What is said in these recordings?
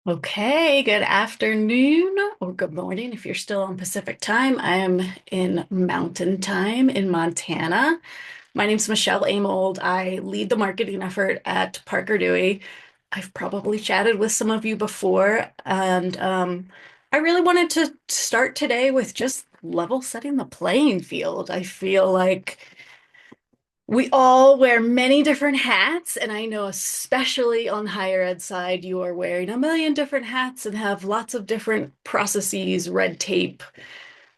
Okay, good afternoon or good morning if you're still on Pacific time. I am in Mountain Time in Montana. My name's Michele Aymold. I lead the marketing effort at Parker Dewey. I've probably chatted with some of you before, and I really wanted to start today with just level setting the playing field. I feel like we all wear many different hats, and I know especially on higher ed side, you are wearing a million different hats and have lots of different processes, red tape,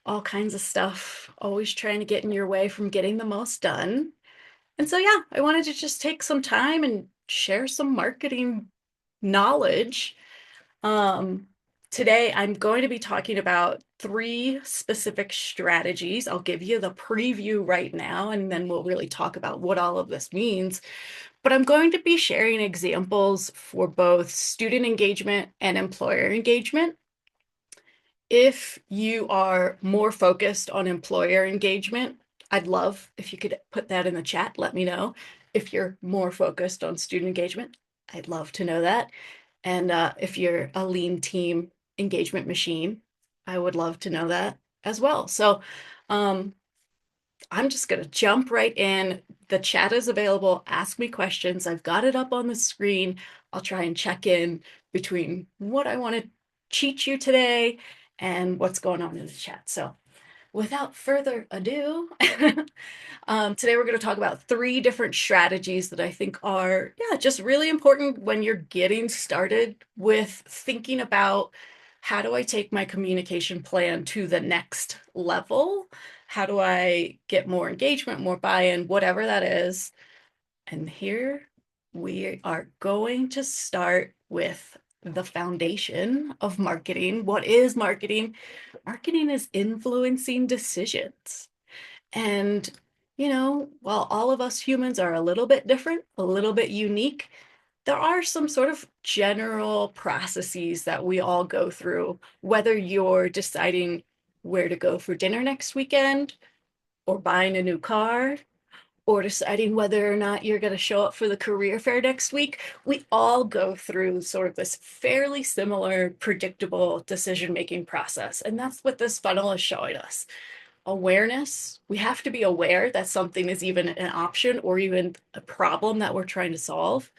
all kinds of stuff, always trying to get in your way from getting the most done. And so, yeah, I wanted to just take some time and share some marketing knowledge. um, Today, I'm going to be talking about three specific strategies. I'll give you the preview right now, and then we'll really talk about what all of this means. But I'm going to be sharing examples for both student engagement and employer engagement. If you are more focused on employer engagement, I'd love if you could put that in the chat. Let me know. If you're more focused on student engagement, I'd love to know that. And if you're a lean team engagement machine, I would love to know that as well. So um, I'm just going to jump right in. The chat is available. Ask me questions. I've got it up on the screen. I'll try and check in between what I want to teach you today and what's going on in the chat. So without further ado, today we're going to talk about three different strategies that I think are, yeah, just really important when you're getting started with thinking about how do I take my communication plan to the next level? How do I get more engagement, more buy-in, whatever that is? And here we are going to start with the foundation of marketing. What is marketing? Marketing is influencing decisions. And, while all of us humans are a little bit different, a little bit unique, there are some sort of general processes that we all go through, whether you're deciding where to go for dinner next weekend, or buying a new car, or deciding whether or not you're going to show up for the career fair next week. We all go through sort of this fairly similar, predictable decision-making process. And that's what this funnel is showing us. Awareness. We have to be aware that something is even an option or even a problem that we're trying to solve.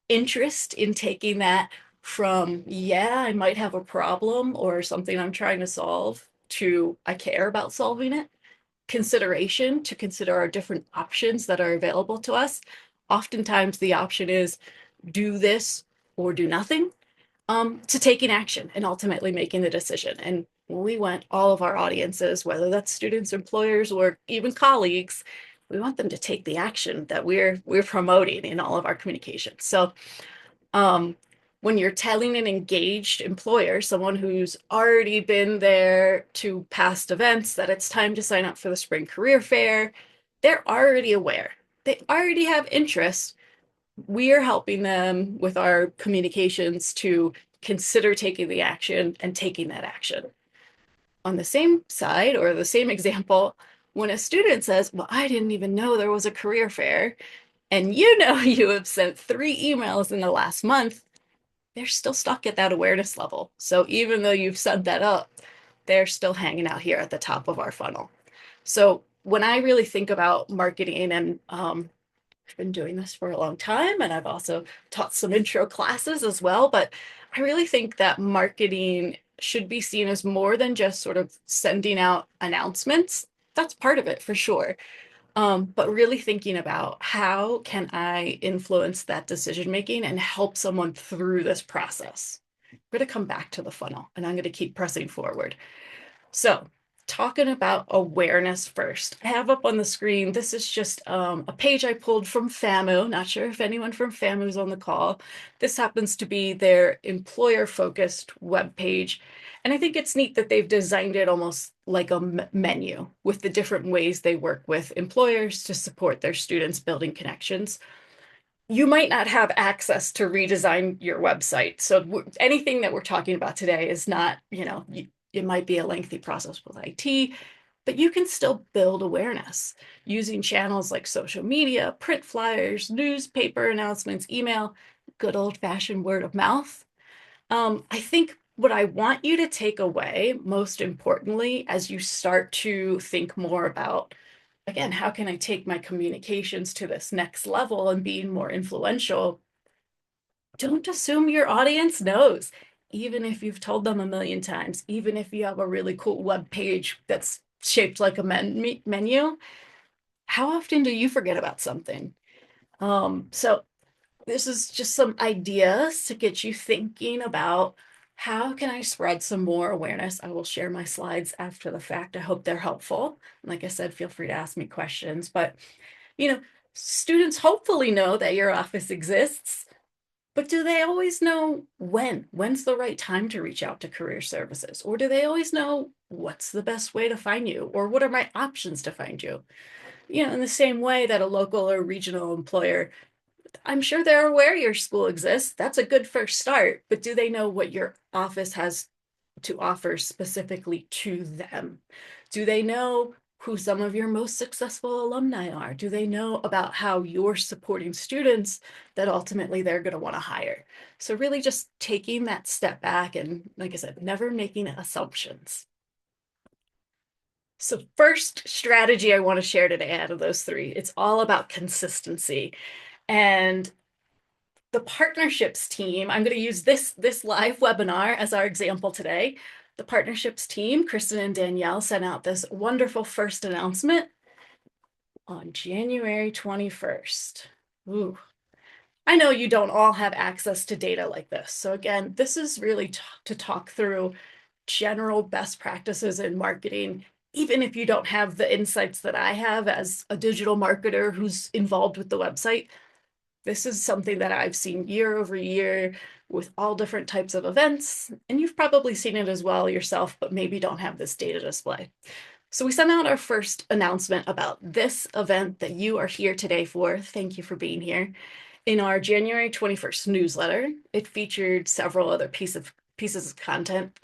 Interest in taking that from, yeah, I might have a problem or something I'm trying to solve, to I care about solving it. Consideration, to consider our different options that are available to us. Oftentimes the option is do this or do nothing, to taking action and ultimately making the decision. And we want all of our audiences, whether that's students, employers, or even colleagues, we want them to take the action that we're promoting in all of our communication. So um, when you're telling an engaged employer, someone who's already been there to past events, that it's time to sign up for the spring career fair, they're already aware. They already have interest. We are helping them with our communications to consider taking the action and taking that action. On the same side, or the same example, when a student says, well, I didn't even know there was a career fair, and you have sent 3 emails in the last month, they're still stuck at that awareness level. So even though you've set that up, they're still hanging out here at the top of our funnel. So when I really think about marketing, and I've been doing this for a long time, and I've also taught some intro classes as well, but I really think that marketing should be seen as more than just sort of sending out announcements. That's part of it for sure. But really thinking about how can I influence that decision making and help someone through this process. I'm going to come back to the funnel and I'm going to keep pressing forward. So, talking about awareness first, I have up on the screen, this is just a page I pulled from FAMU. Not sure if anyone from FAMU is on the call. This happens to be their employer-focused web page. And I think it's neat that they've designed it almost like a menu with the different ways they work with employers to support their students building connections. You might not have access to redesign your website. So anything that we're talking about today is not, it might be a lengthy process with IT, but you can still build awareness using channels like social media, print flyers, newspaper announcements, email, good old fashioned word of mouth. I think what I want you to take away, most importantly, as you start to think more about, again, how can I take my communications to this next level and being more influential? Don't assume your audience knows, even if you've told them a million times, even if you have a really cool web page that's shaped like a menu. How often do you forget about something? So this is just some ideas to get you thinking about how can I spread some more awareness. I will share my slides after the fact. I hope they're helpful. Like I said, feel free to ask me questions. But, you know, students hopefully know that your office exists, but do they always know when? When's the right time to reach out to career services? Or do they always know what's the best way to find you? Or what are my options to find you? In the same way that a local or regional employer, I'm sure they're aware your school exists. That's a good first start, but do they know what your office has to offer specifically to them? Do they know who some of your most successful alumni are? Do they know about how you're supporting students that ultimately they're going to want to hire? So, really just taking that step back and, like I said, never making assumptions. So, first strategy I want to share today out of those three, it's all about consistency. And the partnerships team, I'm going to use this live webinar as our example today. The partnerships team, Kristen and Danielle, sent out this wonderful first announcement on January 21st. Ooh, I know you don't all have access to data like this. So again, this is really to talk through general best practices in marketing, even if you don't have the insights that I have as a digital marketer who's involved with the website. This is something that I've seen year over year with all different types of events, and you've probably seen it as well yourself, but maybe don't have this data display. So we sent out our first announcement about this event that you are here today for. Thank you for being here. In our January 21st newsletter, it featured several other pieces of content.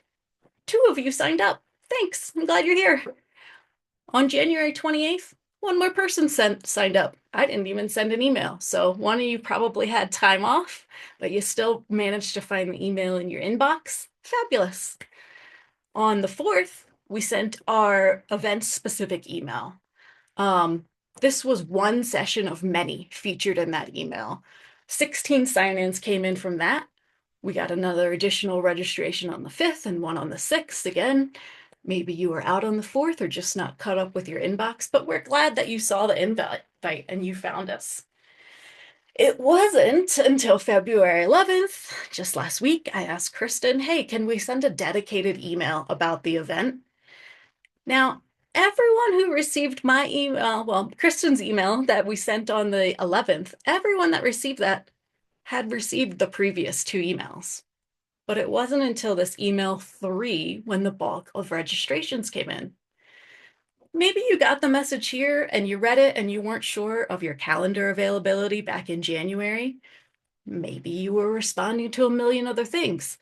Two of you signed up. Thanks. I'm glad you're here. On January 28th, one more person signed up. I didn't even send an email. So one of you probably had time off, but you still managed to find the email in your inbox. Fabulous. On the 4th, we sent our event specific email. Um, this was one session of many featured in that email. 16 sign-ins came in from that. We got another additional registration on the 5th and one on the 6th. Again, maybe you were out on the 4th or just not caught up with your inbox, but we're glad that you saw the invite and you found us. It wasn't until February 11th, just last week, I asked Kristen, hey, can we send a dedicated email about the event? Now, everyone who received my email, well, Kristen's email that we sent on the 11th, everyone that received that had received the previous two emails. But it wasn't until this email 3 when the bulk of registrations came in. Maybe you got the message here and you read it and you weren't sure of your calendar availability back in January. Maybe you were responding to a million other things.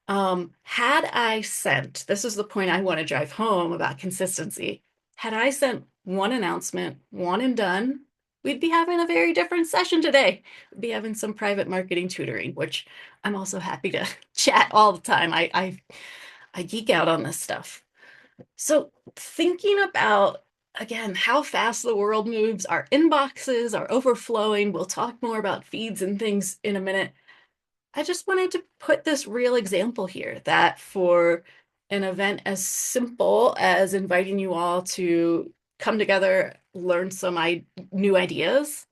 Had I sent, this is the point I want to drive home about consistency. Had I sent one announcement, one and done, we'd be having a very different session today. We'd be having some private marketing tutoring, which I'm also happy to chat all the time. I geek out on this stuff. So thinking about again how fast the world moves, our inboxes are overflowing. We'll talk more about feeds and things in a minute. I just wanted to put this real example here that for an event as simple as inviting you all to come together, learn some new ideas,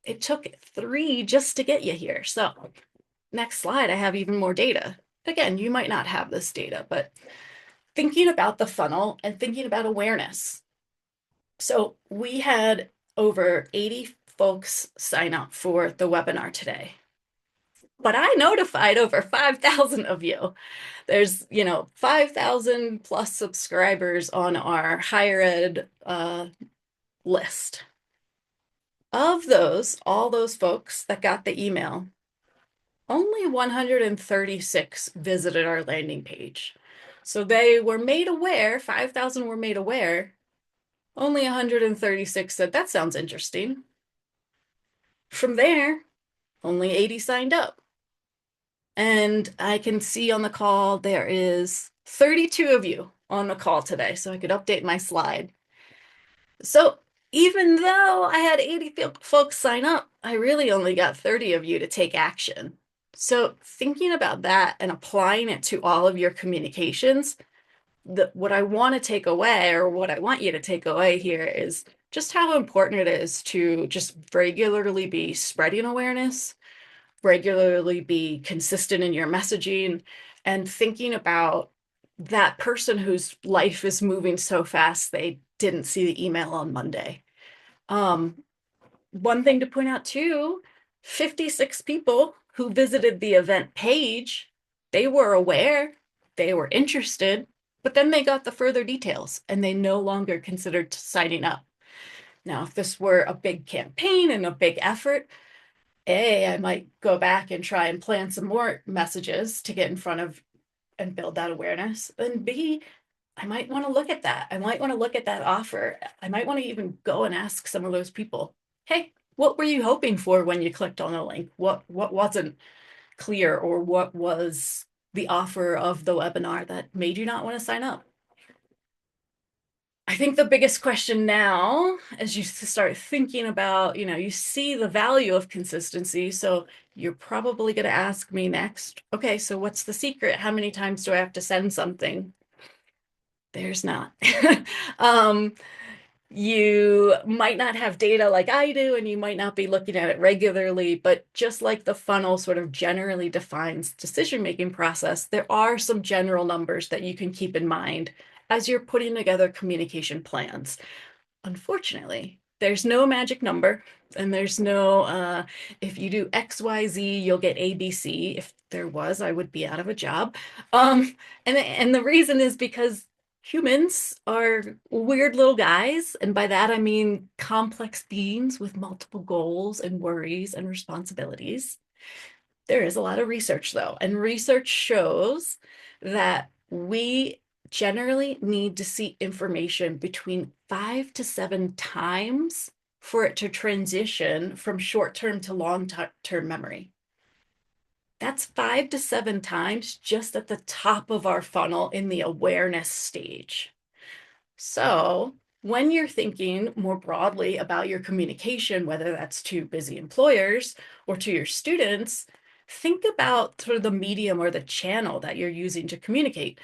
it took 3 just to get you here. So, next slide, I have even more data. Again, you might not have this data, but thinking about the funnel and thinking about awareness. So, we had over 80 folks sign up for the webinar today, but I notified over 5,000 of you. There's, 5,000 plus subscribers on our higher ed list. Of those, all those folks that got the email, only 136 visited our landing page. So they were made aware, 5,000 were made aware. Only 136 said, that sounds interesting. From there, only 80 signed up. And I can see on the call there is 32 of you on the call today, so I could update my slide. So even though I had 80 folks sign up, I really only got 30 of you to take action. So thinking about that and applying it to all of your communications, what I want to take away, or what I want you to take away here, is just how important it is to just regularly be spreading awareness, regularly be consistent in your messaging, and thinking about that person whose life is moving so fast they didn't see the email on Monday. Um, One thing to point out too, 56 people who visited the event page, they were aware, they were interested, but then they got the further details and they no longer considered signing up. Now, if this were a big campaign and a big effort, A, I might go back and try and plan some more messages to get in front of and build that awareness. And B, I might want to look at that. I might want to look at that offer. I might want to even go and ask some of those people, hey, what were you hoping for when you clicked on a link? What wasn't clear, or what was the offer of the webinar that made you not want to sign up? I think the biggest question now, as you start thinking about, you see the value of consistency. So you're probably going to ask me next, okay, so what's the secret? How many times do I have to send something? There's not. um, you might not have data like I do, and you might not be looking at it regularly, but just like the funnel sort of generally defines decision-making process, there are some general numbers that you can keep in mind as you're putting together communication plans. Unfortunately, there's no magic number, and there's no if you do XYZ, you'll get ABC. If there was, I would be out of a job. And the reason is because humans are weird little guys, and by that I mean complex beings with multiple goals and worries and responsibilities. There is a lot of research, though, and research shows that we generally need to see information between 5 to 7 times for it to transition from short-term to long-term memory. That's 5 to 7 times just at the top of our funnel in the awareness stage. So when you're thinking more broadly about your communication, whether that's to busy employers or to your students, think about sort of the medium or the channel that you're using to communicate.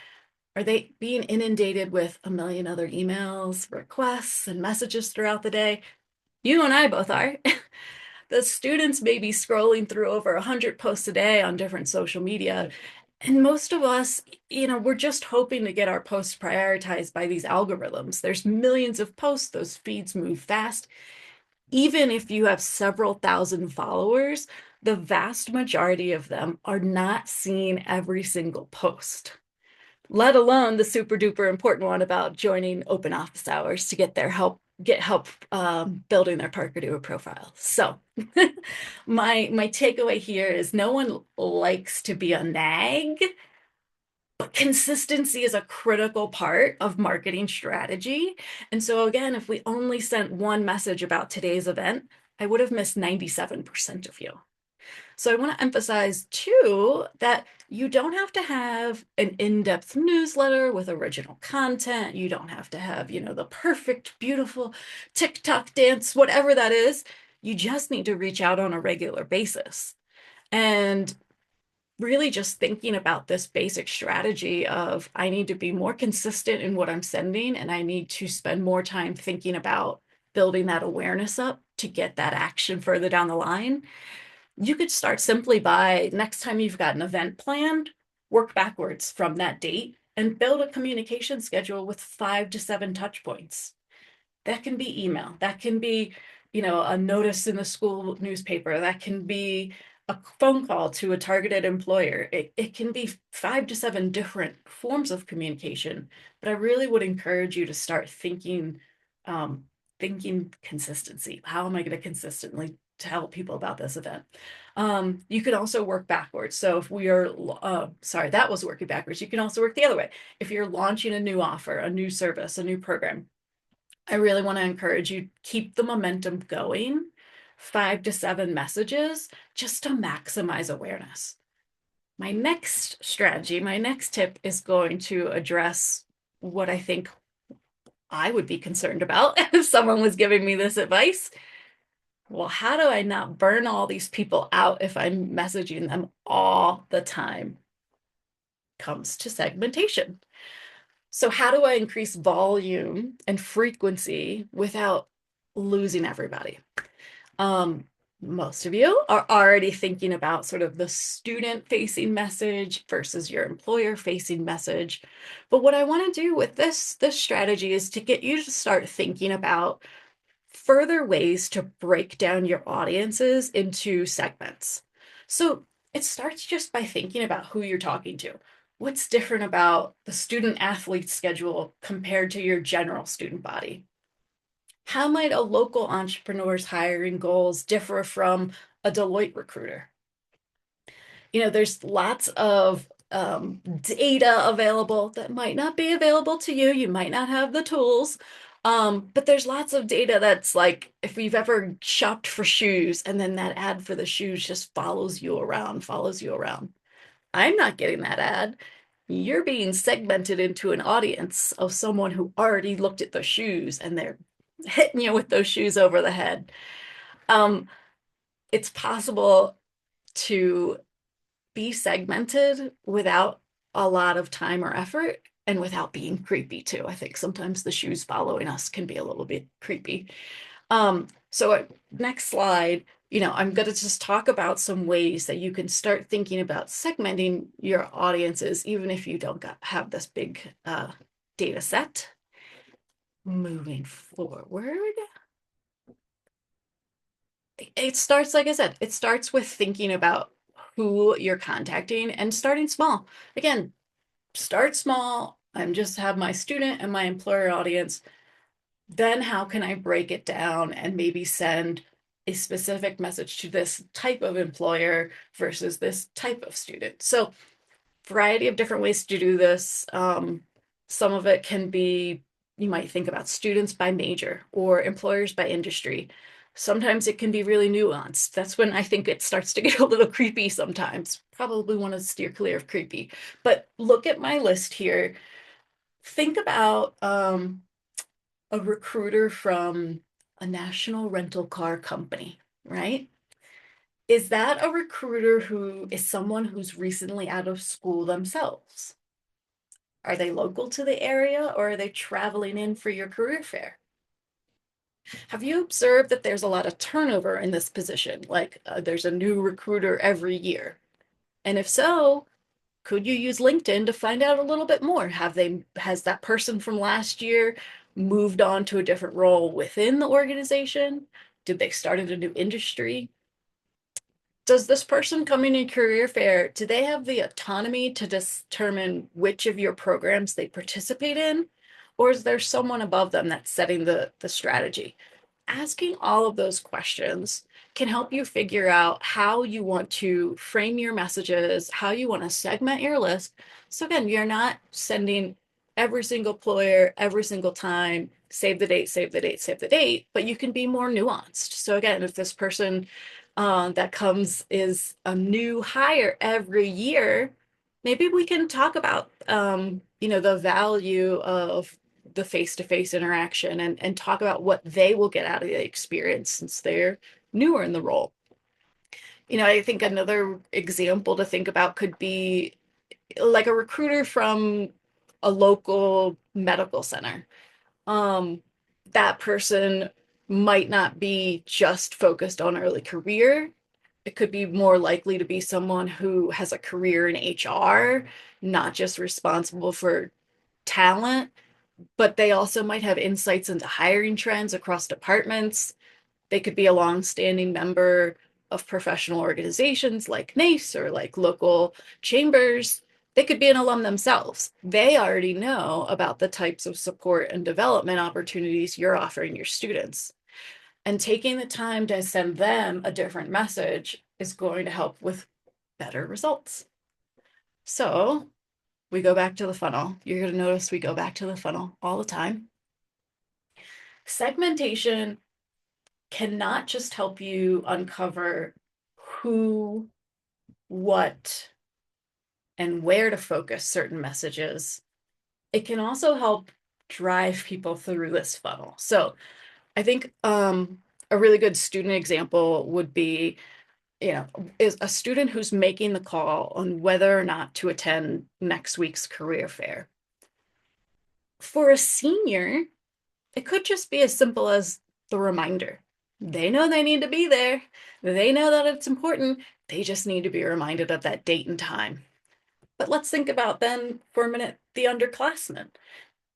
Are they being inundated with a million other emails, requests, and messages throughout the day? You and I both are. The students may be scrolling through over 100 posts a day on different social media. And most of us, we're just hoping to get our posts prioritized by these algorithms. There's millions of posts, those feeds move fast. Even if you have several thousand followers, the vast majority of them are not seeing every single post, let alone the super duper important one about joining open office hours to get help building their Parker Dewey profile. So my takeaway here is no one likes to be a nag, but consistency is a critical part of marketing strategy. And so again, if we only sent one message about today's event, I would have missed 97% of you. So I want to emphasize too that you don't have to have an in-depth newsletter with original content. You don't have to have, the perfect, beautiful TikTok dance, whatever that is. You just need to reach out on a regular basis. And really just thinking about this basic strategy of I need to be more consistent in what I'm sending, and I need to spend more time thinking about building that awareness up to get that action further down the line. You could start simply by next time you've got an event planned, work backwards from that date and build a communication schedule with 5 to 7 touch points. That can be email, that can be, a notice in the school newspaper, that can be a phone call to a targeted employer. It can be 5 to 7 different forms of communication, but I really would encourage you to start thinking consistency. How am I going to consistently tell people about this event? You can also work backwards. So if we are, sorry, that was working backwards. You can also work the other way. If you're launching a new offer, a new service, a new program, I really want to encourage you keep the momentum going, 5 to 7 messages just to maximize awareness. My next strategy, my next tip is going to address what I think I would be concerned about if someone was giving me this advice. Well, how do I not burn all these people out if I'm messaging them all the time? Comes to segmentation. So, how do I increase volume and frequency without losing everybody? Um, Most of you are already thinking about sort of the student facing message versus your employer facing message. But what I want to do with this strategy is to get you to start thinking about further ways to break down your audiences into segments. So it starts just by thinking about who you're talking to. What's different about the student athlete schedule compared to your general student body? How might a local entrepreneur's hiring goals differ from a Deloitte recruiter? There's lots of data available that might not be available to you. You might not have the tools. But there's lots of data that's like if you've ever shopped for shoes and then that ad for the shoes just follows you around, follows you around. I'm not getting that ad. You're being segmented into an audience of someone who already looked at the shoes and they're hitting you with those shoes over the head. Um, it's possible to be segmented without a lot of time or effort and without being creepy too. I think sometimes the shoes following us can be a little bit creepy. So next slide, I'm going to just talk about some ways that you can start thinking about segmenting your audiences, even if you don't have this big data set. Moving forward, it starts, like I said, it starts with thinking about who you're contacting and starting small. Again, start small. I'm just have my student and my employer audience. Then how can I break it down and maybe send a specific message to this type of employer versus this type of student? So variety of different ways to do this. Some of it can be, you might think about students by major or employers by industry. Sometimes it can be really nuanced. That's when I think it starts to get a little creepy sometimes. Probably want to steer clear of creepy. But look at my list here. Think about a recruiter from a national rental car company, right? Is that a recruiter who is someone who's recently out of school themselves? Are they local to the area or are they traveling in for your career fair? Have you observed that there's a lot of turnover in this position? Like there's a new recruiter every year. And if so, could you use LinkedIn to find out a little bit more? Has that person from last year moved on to a different role within the organization? Did they start in a new industry? Does this person coming in career fair, do they have the autonomy to determine which of your programs they participate in? Or is there someone above them that's setting the strategy? Asking all of those questions can help you figure out how you want to frame your messages, how you want to segment your list. So again, you're not sending every single employer every single time, save the date, save the date, save the date, but you can be more nuanced. So again, if this person that comes is a new hire every year, maybe we can talk about the value of the face-to-face interaction and talk about what they will get out of the experience since they're newer in the role. I think another example to think about could be like a recruiter from a local medical center. Um, that person might not be just focused on early career. It could be more likely to be someone who has a career in HR, not just responsible for talent, but they also might have insights into hiring trends across departments. They could be a long-standing member of professional organizations like NACE or like local chambers. They could be an alum themselves. They already know about the types of support and development opportunities you're offering your students. And taking the time to send them a different message is going to help with better results. So we go back to the funnel. You're going to notice we go back to the funnel all the time. Segmentation cannot just help you uncover who, what, and where to focus certain messages, it can also help drive people through this funnel. So I think a really good student example would be, is a student who's making the call on whether or not to attend next week's career fair. For a senior, it could just be as simple as the reminder. They know they need to be there. They know that it's important. They just need to be reminded of that date and time. But let's think about then for a minute the underclassmen.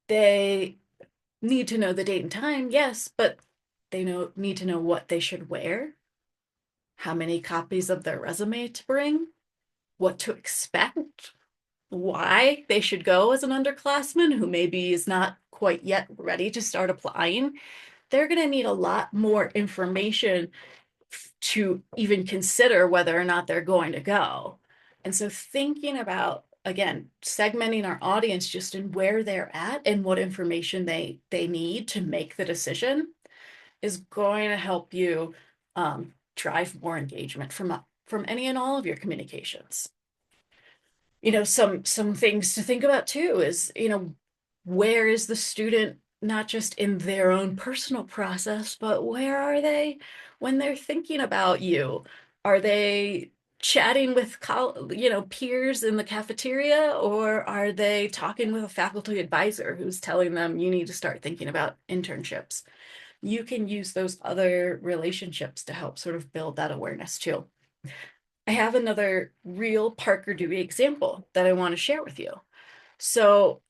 They need to know the date and time, yes, but need to know what they should wear, how many copies of their resume to bring, what to expect, why they should go as an underclassman who maybe is not quite yet ready to start applying. They're going to need a lot more information to even consider whether or not they're going to go. And so thinking about, again, segmenting our audience just in where they're at and what information they need to make the decision is going to help you drive more engagement from any and all of your communications. Some things to think about too is, where is the student not just in their own personal process, but where are they when they're thinking about you? Are they chatting with peers in the cafeteria, or are they talking with a faculty advisor who's telling them you need to start thinking about internships? You can use those other relationships to help sort of build that awareness too. I have another real Parker Dewey example that I want to share with you. So,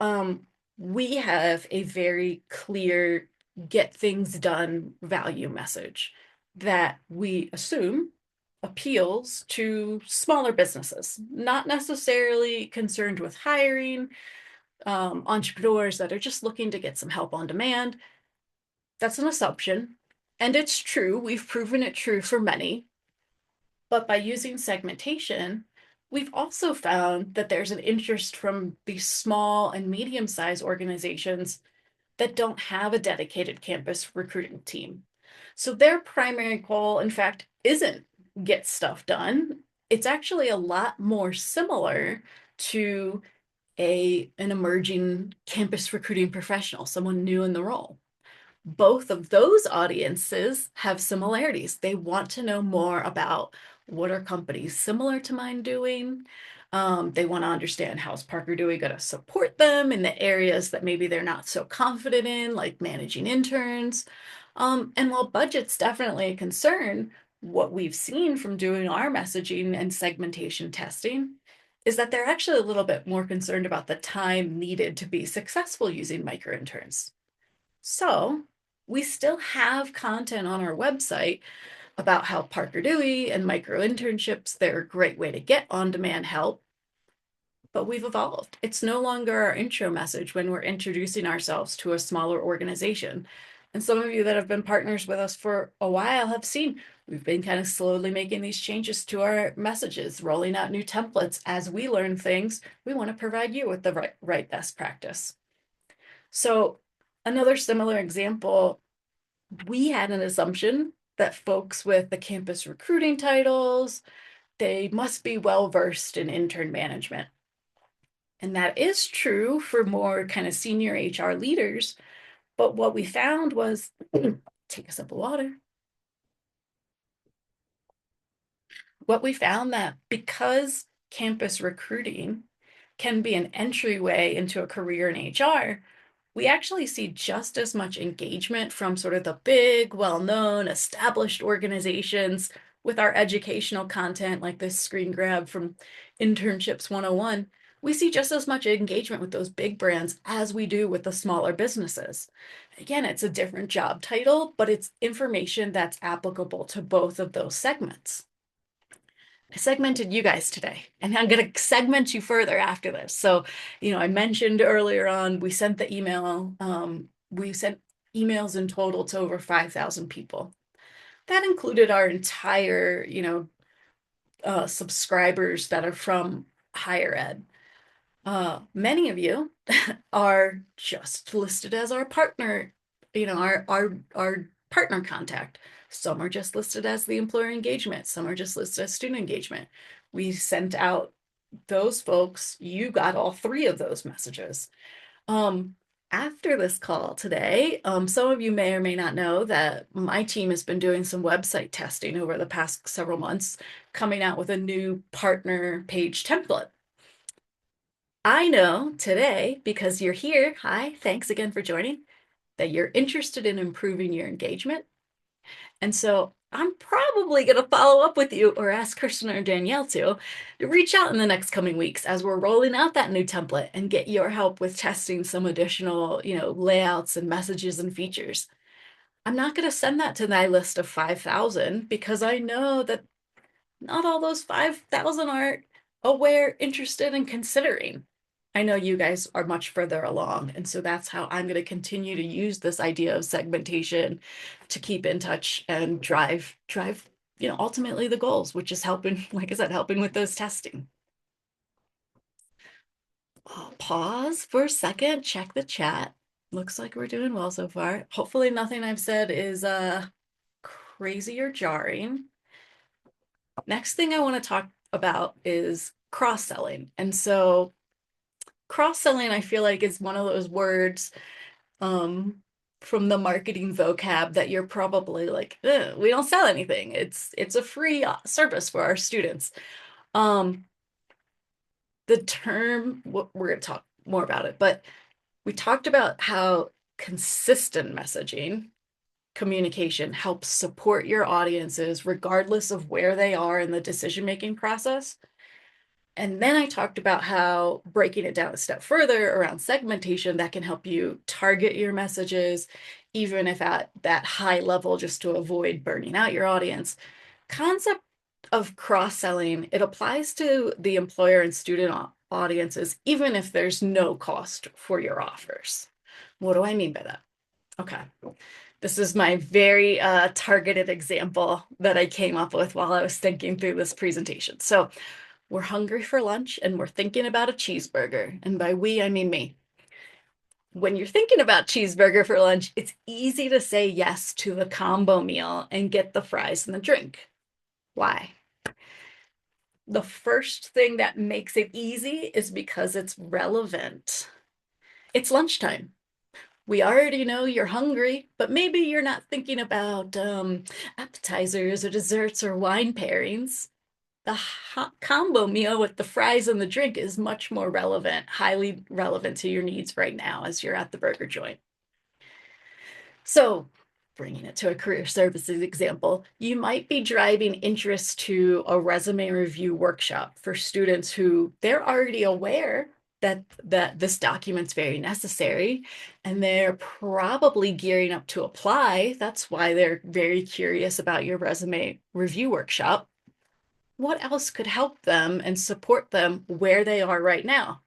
we have a very clear get things done value message that we assume appeals to smaller businesses, not necessarily concerned with hiring, entrepreneurs that are just looking to get some help on demand. That's an assumption, and it's true. We've proven it true for many. But by using segmentation, we've also found that there's an interest from these small and medium-sized organizations that don't have a dedicated campus recruiting team. So their primary goal, in fact, isn't get stuff done. It's actually a lot more similar to an emerging campus recruiting professional, someone new in the role. Both of those audiences have similarities. They want to know more about what are companies similar to mine doing. They want to understand how's Parker Dewey going to support them in the areas that maybe they're not so confident in, like managing interns. And while budget's definitely a concern, what we've seen from doing our messaging and segmentation testing is that they're actually a little bit more concerned about the time needed to be successful using micro interns. So we still have content on our website about how Parker Dewey and micro internships, they're a great way to get on-demand help, but we've evolved. It's no longer our intro message when we're introducing ourselves to a smaller organization. And some of you that have been partners with us for a while have seen we've been kind of slowly making these changes to our messages, rolling out new templates. As we learn things, we want to provide you with the right best practice. So another similar example, we had an assumption that folks with the campus recruiting titles, they must be well-versed in intern management. And that is true for more kind of senior HR leaders. But what we found was, take a sip of water. What we found that because campus recruiting can be an entryway into a career in HR, we actually see just as much engagement from sort of the big, well-known, established organizations with our educational content, like this screen grab from Internships 101. We see just as much engagement with those big brands as we do with the smaller businesses. Again, it's a different job title, but it's information that's applicable to both of those segments. I segmented you guys today, and I'm going to segment you further after this. So, I mentioned earlier on, we sent the email, we sent emails in total to over 5,000 people. That included our entire, subscribers that are from higher ed. Many of you are just listed as our partner, our partner contact. Some are just listed as the employer engagement. Some are just listed as student engagement. We sent out those folks, you got all three of those messages. Um, After this call today, some of you may or may not know that my team has been doing some website testing over the past several months, coming out with a new partner page template. I know today, because you're here, hi, thanks again for joining, that you're interested in improving your engagement. And so I'm probably going to follow up with you or ask Kirsten or Danielle to reach out in the next coming weeks as we're rolling out that new template and get your help with testing some additional, layouts and messages and features. I'm not going to send that to my list of 5,000 because I know that not all those 5,000 are aware, interested, and considering. I know you guys are much further along. And so that's how I'm going to continue to use this idea of segmentation to keep in touch and drive, ultimately the goals, which is helping, like I said, helping with those testing. I'll pause for a second, check the chat. Looks like we're doing well so far. Hopefully nothing I've said is crazy or jarring. Next thing I want to talk about is cross-selling. And so cross-selling, I feel like is one of those words um, from the marketing vocab that you're probably like, we don't sell anything. It's a free service for our students. Um, the term, we're going to talk more about it, but we talked about how consistent messaging communication helps support your audiences regardless of where they are in the decision-making process. And then I talked about how breaking it down a step further around segmentation that can help you target your messages, even if at that high level, just to avoid burning out your audience. Concept of cross-selling, it applies to the employer and student audiences, even if there's no cost for your offers. What do I mean by that? Okay. This is my very targeted example that I came up with while I was thinking through this presentation. So we're hungry for lunch and we're thinking about a cheeseburger. And by we, I mean me. When you're thinking about cheeseburger for lunch, it's easy to say yes to the combo meal and get the fries and the drink. Why? The first thing that makes it easy is because it's relevant. It's lunchtime. We already know you're hungry, but maybe you're not thinking about appetizers or desserts or wine pairings. The combo meal with the fries and the drink is much more relevant, highly relevant to your needs right now as you're at the burger joint. So, bringing it to a career services example, you might be driving interest to a resume review workshop for students who they're already aware that this document's very necessary and they're probably gearing up to apply. That's why they're very curious about your resume review workshop. What else could help them and support them where they are right now?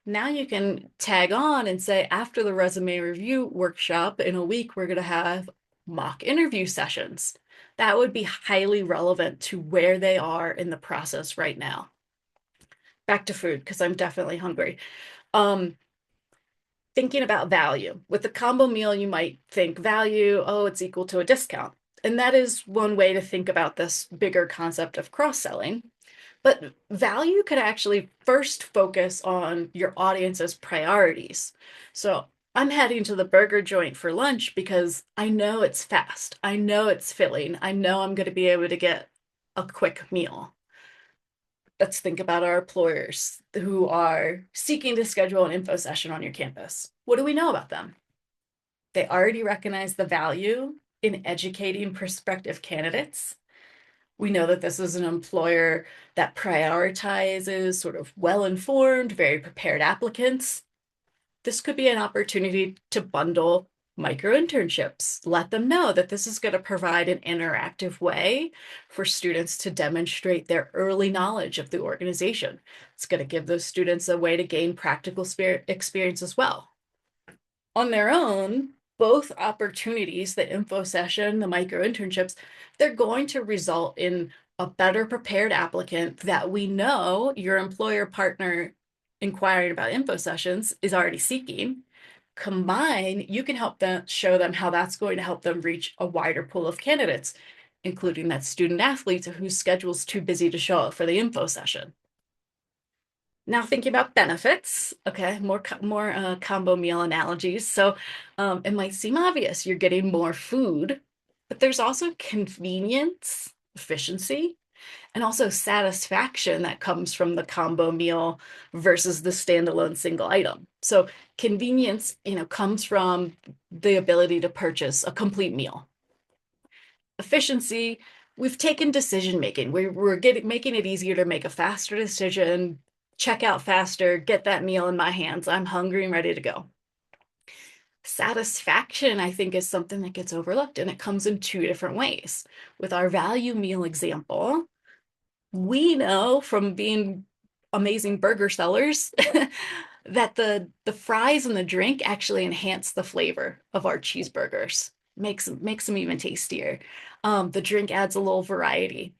Now you can tag on and say, after the resume review workshop in a week, we're going to have mock interview sessions. That would be highly relevant to where they are in the process right now. Back to food, because I'm definitely hungry. Thinking about value. With the combo meal, you might think value, oh, it's equal to a discount. And that is one way to think about this bigger concept of cross-selling. But value could actually first focus on your audience's priorities. So I'm heading to the burger joint for lunch because I know it's fast. I know it's filling. I know I'm going to be able to get a quick meal. Let's think about our employers who are seeking to schedule an info session on your campus. What do we know about them? They already recognize the value in educating prospective candidates. We know that this is an employer that prioritizes sort of well-informed, very prepared applicants. This could be an opportunity to bundle micro internships. Let them know that this is going to provide an interactive way for students to demonstrate their early knowledge of the organization. It's going to give those students a way to gain practical experience as well. On their own, both opportunities, the info session, the micro internships, they're going to result in a better prepared applicant that we know your employer partner inquiring about info sessions is already seeking. Combine, you can help them show them how that's going to help them reach a wider pool of candidates, including that student athlete whose schedule's too busy to show up for the info session. Now thinking about benefits, okay, more combo meal analogies. So it might seem obvious you're getting more food, but there's also convenience, efficiency, and also satisfaction that comes from the combo meal versus the standalone single item. So convenience, comes from the ability to purchase a complete meal. Efficiency, we've taken decision making. We're making it easier to make a faster decision, check out faster, get that meal in my hands. I'm hungry and ready to go. Satisfaction, I think, is something that gets overlooked, and it comes in two different ways. With our value meal example, we know from being amazing burger sellers that the fries and the drink actually enhance the flavor of our cheeseburgers, makes them even tastier. The drink adds a little variety.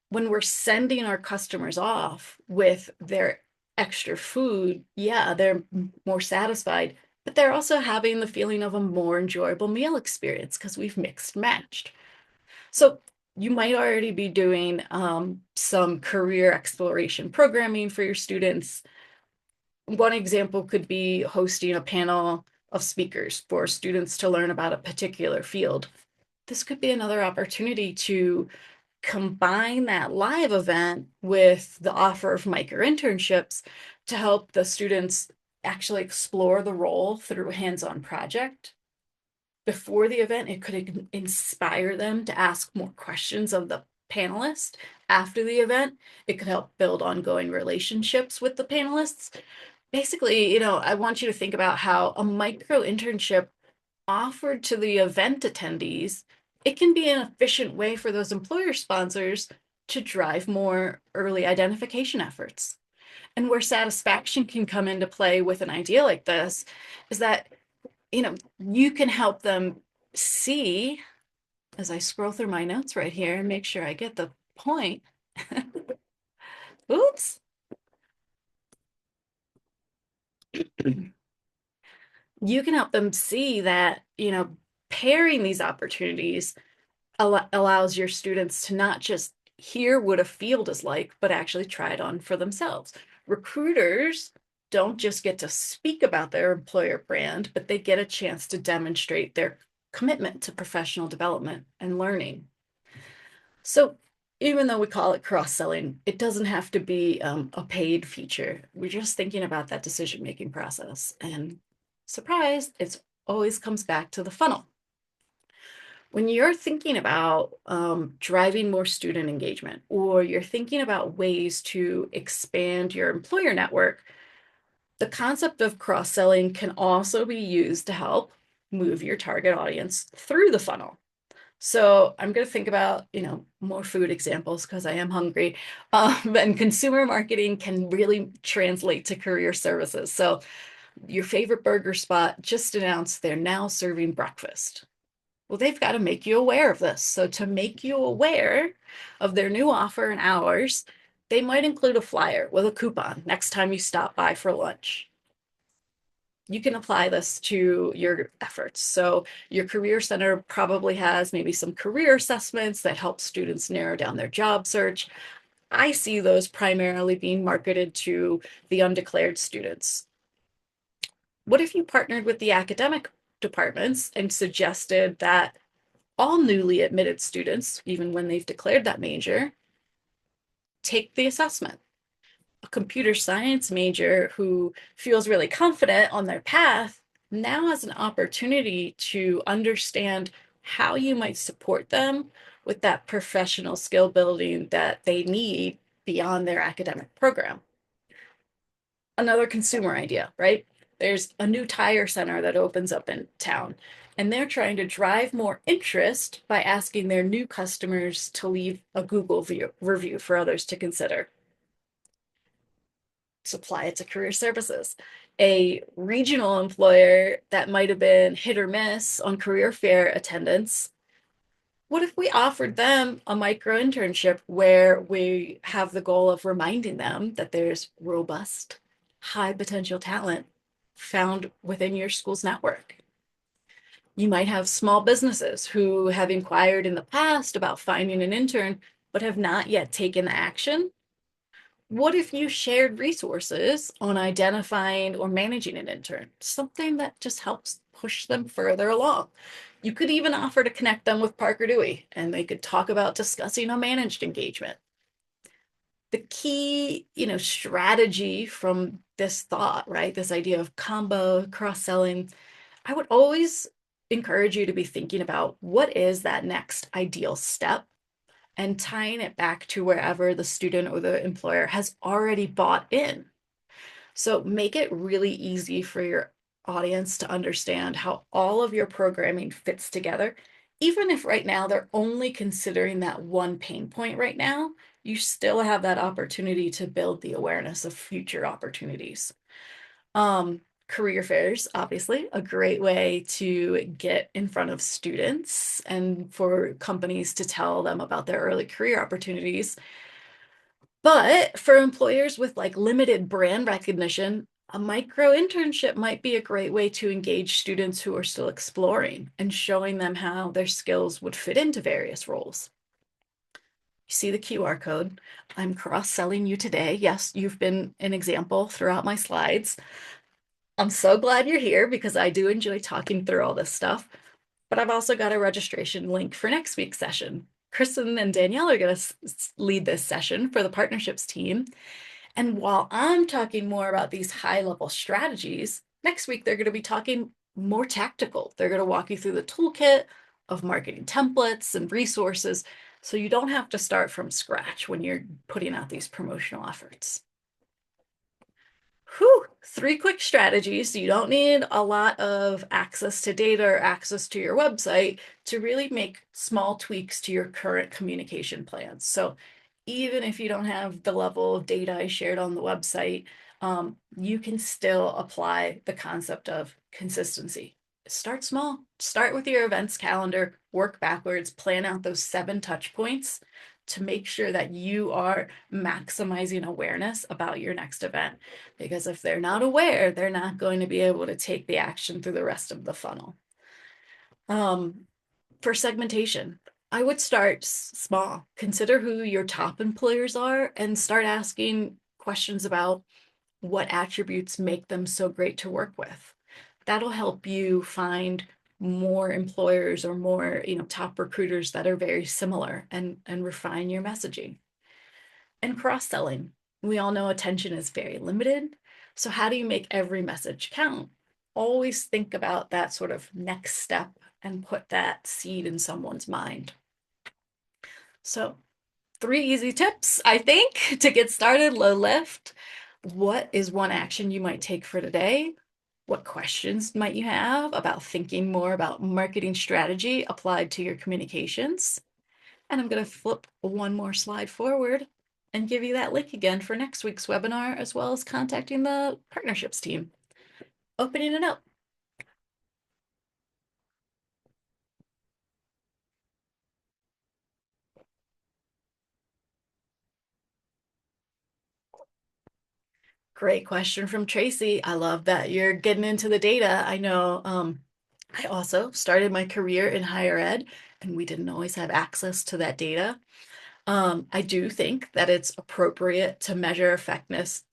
When we're sending our customers off with their extra food, yeah, they're more satisfied, but they're also having the feeling of a more enjoyable meal experience because we've mixed matched. So you might already be doing some career exploration programming for your students. One example could be hosting a panel of speakers for students to learn about a particular field. This could be another opportunity to combine that live event with the offer of micro internships to help the students actually explore the role through a hands-on project. Before the event, it could inspire them to ask more questions of the panelists. After the event, it could help build ongoing relationships with the panelists. Basically, I want you to think about how a micro internship offered to the event attendees, it can be an efficient way for those employer sponsors to drive more early identification efforts. And where satisfaction can come into play with an idea like this is that, you can help them see, as I scroll through my notes right here and make sure I get the point. Oops. You can help them see that, pairing these opportunities allows your students to not just hear what a field is like, but actually try it on for themselves. Recruiters don't just get to speak about their employer brand, but they get a chance to demonstrate their commitment to professional development and learning. So even though we call it cross-selling, it doesn't have to be a paid feature. We're just thinking about that decision-making process. And surprise, it always comes back to the funnel. When you're thinking about driving more student engagement, or you're thinking about ways to expand your employer network, the concept of cross-selling can also be used to help move your target audience through the funnel. So I'm going to think about, more food examples because I am hungry. And consumer marketing can really translate to career services. So your favorite burger spot just announced they're now serving breakfast. Well, they've got to make you aware of this. So to make you aware of their new offer and hours, they might include a flyer with a coupon next time you stop by for lunch. You can apply this to your efforts. So your career center probably has maybe some career assessments that help students narrow down their job search. I see those primarily being marketed to the undeclared students. What if you partnered with the academic departments and suggested that all newly admitted students, even when they've declared that major, take the assessment? A computer science major who feels really confident on their path now has an opportunity to understand how you might support them with that professional skill building that they need beyond their academic program. Another consumer idea, right? There's a new tire center that opens up in town, and they're trying to drive more interest by asking their new customers to leave a Google review for others to consider. Supply it to career services. A regional employer that might have been hit or miss on career fair attendance. What if we offered them a micro internship where we have the goal of reminding them that there's robust, high potential talent found within your school's network? You might have small businesses who have inquired in the past about finding an intern, but have not yet taken the action. What if you shared resources on identifying or managing an intern? Something that just helps push them further along. You could even offer to connect them with Parker Dewey and they could talk about discussing a managed engagement. The key, strategy from this thought, right? This idea of combo, cross-selling, I would always encourage you to be thinking about what is that next ideal step and tying it back to wherever the student or the employer has already bought in. So make it really easy for your audience to understand how all of your programming fits together. Even if right now they're only considering that one pain point right now, you still have that opportunity to build the awareness of future opportunities. Career fairs, obviously, a great way to get in front of students and for companies to tell them about their early career opportunities. But for employers with like limited brand recognition, a micro internship might be a great way to engage students who are still exploring and showing them how their skills would fit into various roles. You see the QR code. I'm cross-selling you today. Yes, you've been an example throughout my slides. I'm so glad you're here because I do enjoy talking through all this stuff. But I've also got a registration link for next week's session. Kristen and Danielle are going to lead this session for the partnerships team. And while I'm talking more about these high-level strategies, next week they're going to be talking more tactical. They're going to walk you through the toolkit of marketing templates and resources so you don't have to start from scratch when you're putting out these promotional efforts. Whew, 3 quick strategies. You don't need a lot of access to data or access to your website to really make small tweaks to your current communication plans. So even if you don't have the level of data I shared on the website, you can still apply the concept of consistency. Start small. Start with your events calendar, work backwards, plan out those 7 touch points to make sure that you are maximizing awareness about your next event. Because if they're not aware, they're not going to be able to take the action through the rest of the funnel. For segmentation, I would start small. Consider who your top employers are and start asking questions about what attributes make them so great to work with. That'll help you find more employers or more, top recruiters that are very similar and refine your messaging. And cross-selling. We all know attention is very limited. So how do you make every message count? Always think about that sort of next step and put that seed in someone's mind. So 3 easy tips, I think, to get started, low lift. What is one action you might take for today? What questions might you have about thinking more about marketing strategy applied to your communications? And I'm going to flip one more slide forward and give you that link again for next week's webinar, as well as contacting the partnerships team. Opening it up. Great question from Tracy. I love that you're getting into the data. I know I also started my career in higher ed, and we didn't always have access to that data. I do think that it's appropriate to measure effectiveness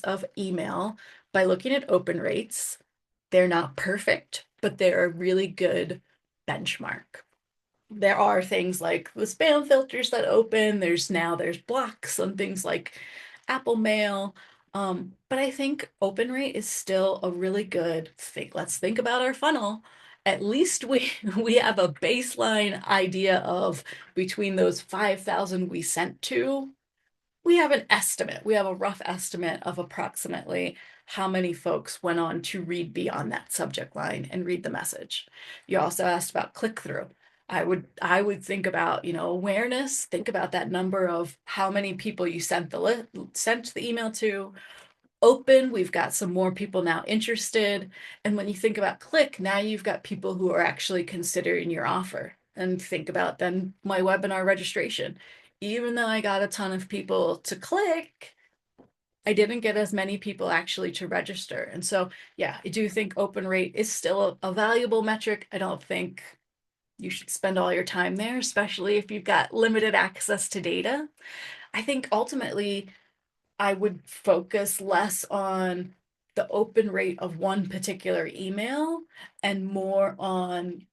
of email by looking at open rates. They're not perfect, but they're a really good benchmark. There are things like the spam filters that open. There's blocks on things like Apple Mail. But I think open rate is still a really good thing. Let's think about our funnel. At least we have a baseline idea of between those 5,000 we sent to, we have an estimate. We have a rough estimate of approximately how many folks went on to read beyond that subject line and read the message. You also asked about click-through. I would think about, awareness, think about that number of how many people you sent the email to. Open, we've got some more people now interested. And when you think about click, now you've got people who are actually considering your offer. And think about then my webinar registration. Even though I got a ton of people to click, I didn't get as many people actually to register. And so, yeah, I do think open rate is still a valuable metric. I don't think you should spend all your time there, especially if you've got limited access to data. I think ultimately I would focus less on the open rate of one particular email and more on,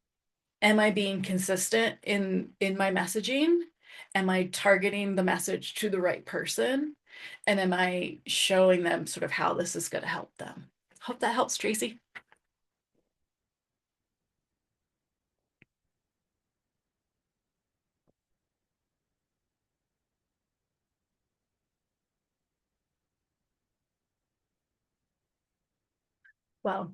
am I being consistent in my messaging? Am I targeting the message to the right person? And am I showing them sort of how this is going to help them? Hope that helps, Tracy. Well,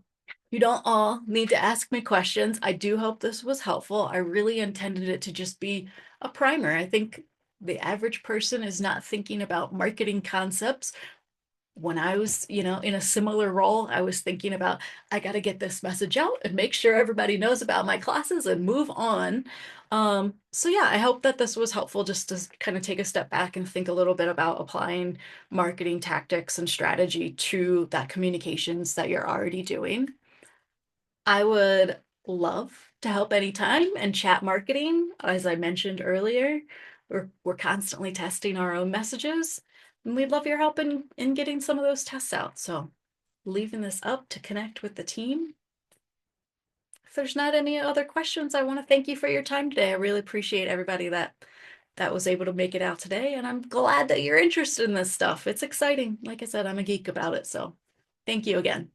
you don't all need to ask me questions. I do hope this was helpful. I really intended it to just be a primer. I think the average person is not thinking about marketing concepts. When I was, in a similar role, I was thinking about, I got to get this message out and make sure everybody knows about my classes and move on. So yeah, I hope that this was helpful just to kind of take a step back and think a little bit about applying marketing tactics and strategy to that communications that you're already doing. I would love to help anytime and chat marketing. As I mentioned earlier, we're constantly testing our own messages, and we'd love your help in getting some of those tests out. So leaving this up to connect with the team. If there's not any other questions, I want to thank you for your time today. I really appreciate everybody that was able to make it out today, and I'm glad that you're interested in this stuff. It's exciting. Like I said, I'm a geek about it, so thank you again.